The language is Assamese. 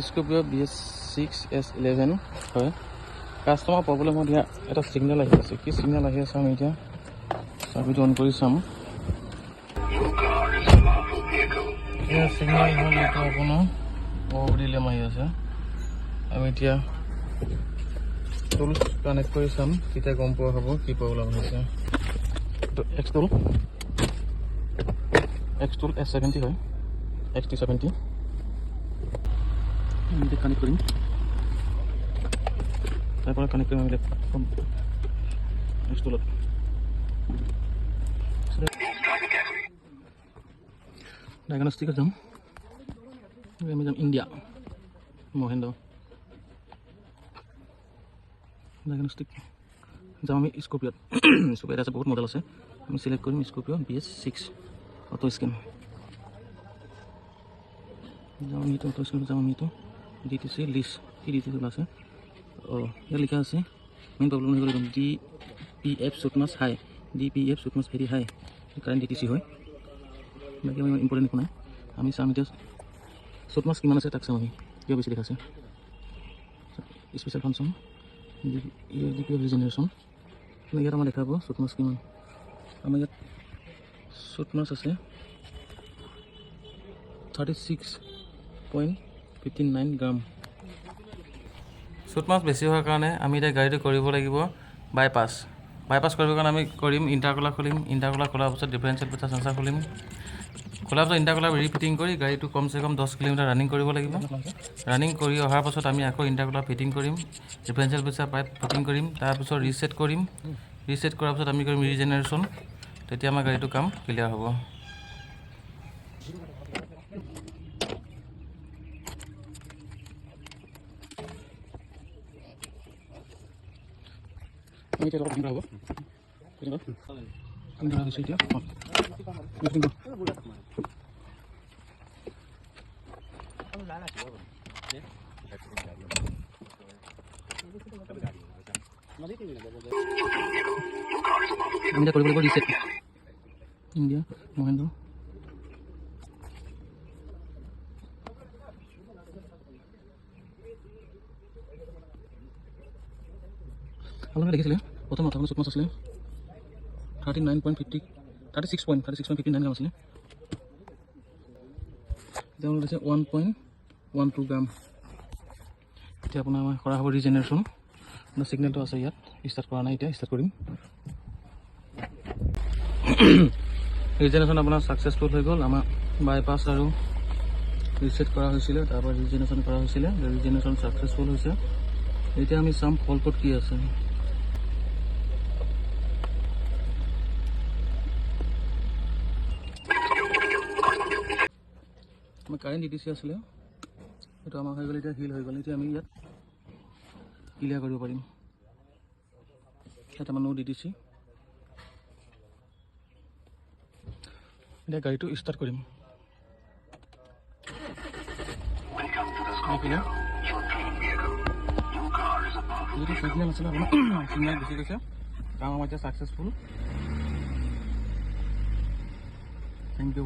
স্কৰপিঅ BS6S11 হয়। কাষ্টমাৰ প্ৰব্লেম হয় দিয়া এটা সিগনেল আহি আছে। কি সিগনেল আহি আছে আমি এতিয়া চাবিটো অন কৰি চাম। এয়া সিগনেল হ'ল এইটো আপোনাৰ দিলে মাৰি আছে। আমি এতিয়া টুলছ কানেক্ট কৰি চাম, তেতিয়া গম পোৱা হ'ব কি প্ৰব্লেম হৈছে। এইটো X-Tool S70 হয়, XT70 আমি এতিয়া কানেক্ট কৰিম। তাৰপৰা কানেক্ট কৰিম আমি X-Tool-ত। ডায়াগনষ্টিকত যাম, আমি যাম ইণ্ডিয়া মহেন্দ্ৰ ডায়াগনষ্টিক যাম আমি স্কৰপিঅ'ত। স্কৰপিঅ'ত আছে বহুত মডেল আছে, আমি চিলেক্ট কৰিম স্কৰপিঅ BS6 অটো স্কেন। যাম আমি অটো স্কেন, যাম আমি DTC লিষ্ট, কি DTC আছে ইয়াত লিখা আছে। মেইন প্ৰব্লেম হৈ গ'ল DPF চুটমাছ হাই, DPF চুটমাছ ভেৰি হাই, কাৰেণ্ট DTC হয়। বাকী আমি ইম্পৰ্টেণ্ট একো নাই। আমি চাম এতিয়া চুটমাছ কিমান আছে তাক চাম আমি, কিয় বেছি দেখাইছে। স্পেচিয়েল ফাংচন DPF ৰিজেনেৰেশ্যন, ইয়াত আমাৰ দেখাব চুটমাছ কিমান। আমাৰ ইয়াত চুটমাছ আছে 36.59 গ্ৰাম। চুটমাছ বেছি হোৱাৰ কাৰণে আমি এতিয়া গাড়ীটো কৰিব লাগিব বাইপাছ কৰিবৰ কাৰণে আমি কৰিম ইণ্টাৰকুলাৰ খুলিম। ইণ্টাৰকুলাৰ খোলাৰ পাছত ডিফাৰেঞ্চিয়েল প্ৰেছাৰ সেন্সাৰ খুলিম। খোলাৰ পাছত ইণ্টাৰকুলাৰ ৰিফিটিং কৰি গাড়ীটো কমচে কম 10 কিলোমিটাৰ ৰানিং কৰিব লাগিব। ৰানিং কৰি অহাৰ পাছত আমি আকৌ ইণ্টাৰকুলাৰ ফিটিং কৰিম, ডিফাৰেঞ্চিয়েল প্ৰেছাৰ পাইপ ফিটিং কৰিম। তাৰপিছত ৰিছেট কৰিম। ৰিছেট কৰাৰ পাছত আমি কৰিম ৰিজেনেৰেশ্যন, তেতিয়া আমাৰ গাড়ীটো কাম ক্লিয়াৰ হ'ব। আমি কৰিব লাগিব ৰিছেট ইণ্ডিয়া মহেন্দ্ৰ। আপোনালোকে দেখিছিলে প্ৰথম মাথাখনত চুটমাছ আছিলে 36.59 গ্ৰাম আছিলে, এতিয়া আমাৰ ওলাইছে 1.12 গ্ৰাম। এতিয়া আপোনাৰ আমাৰ কৰা হ'ব ৰিজেনেৰেশ্যন। আপোনাৰ ছিগনেলটো আছে ইয়াত, ষ্টাৰ্ট কৰা নাই, এতিয়া ষ্টাৰ্ট কৰিম। ৰিজেনেৰেশ্যন আপোনাৰ ছাকচেছফুল হৈ গ'ল। আমাৰ বাইপাছ আৰু ৰিছেট কৰা হৈছিলে, তাৰপৰা ৰিজেনেৰেশ্যন কৰা হৈছিলে, ৰিজেনেৰেশ্যন ছাকচেছফুল হৈছে। এতিয়া আমি চাম ফল্ট ক'ত কি আছে। আমাৰ কাৰেণ্ট DTC আছিলে, সেইটো আমাৰ হৈ গ'ল, এতিয়া হিল হৈ গ'ল। এতিয়া আমি ইয়াত ক্লিয়াৰ কৰিব পাৰিম। ইয়াত আমাৰ নো DTC। এতিয়া গাড়ীটো ষ্টাৰ্ট কৰিম। যিটো ছিগনেল আছিলে আপোনাৰ ছিগনেল গুচি গৈছে, কাম আমাৰ এতিয়া ছাকচেছফুল। Thank U.